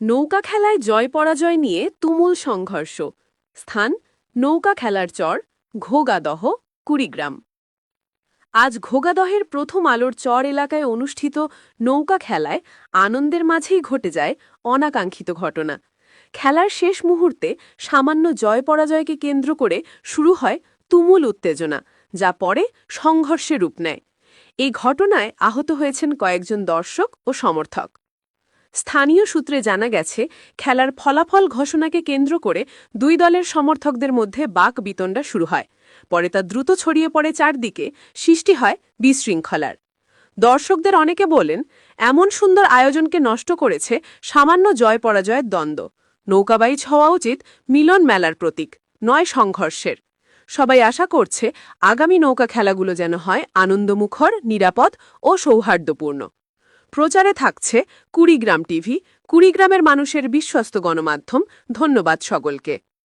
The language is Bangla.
নৌকা খেলায় জয় পরাজয় নিয়ে তুমুল সংঘর্ষ। স্থান নৌকা খেলার চর, ঘোগাদহ, কুড়িগ্রাম। আজ ঘোগাদহের প্রথম আলোর চর এলাকায় অনুষ্ঠিত নৌকা খেলায় আনন্দের মাঝেই ঘটে যায় অনাকাঙ্ক্ষিত ঘটনা। খেলার শেষ মুহূর্তে সামান্য জয় পরাজয়কে কেন্দ্র করে শুরু হয় তুমুল উত্তেজনা, যা পরে সংঘর্ষে রূপ নেয়। এই ঘটনায় আহত হয়েছেন কয়েকজন দর্শক ও সমর্থক। স্থানীয় সূত্রে জানা গেছে, খেলার ফলাফল ঘোষণাকে কেন্দ্র করে দুই দলের সমর্থকদের মধ্যে বাক বিতণ্ডা শুরু হয়। পরে তা দ্রুত ছড়িয়ে পড়ে চারদিকে, সৃষ্টি হয় বিশৃঙ্খলার। দর্শকদের অনেকে বলেন, এমন সুন্দর আয়োজনকে নষ্ট করেছে সামান্য জয় পরাজয়ের দ্বন্দ্ব। নৌকাবাইজ হওয়া উচিত মিলন মেলার প্রতীক, নয় সংঘর্ষের। সবাই আশা করছে আগামী নৌকা খেলাগুলো যেন হয় আনন্দমুখর, নিরাপদ ও সৌহার্দ্যপূর্ণ। প্রচারে থাকছে কুড়িগ্রাম টিভি, কুড়িগ্রামের মানুষের বিশ্বস্ত গণমাধ্যম। ধন্যবাদ সকলকে।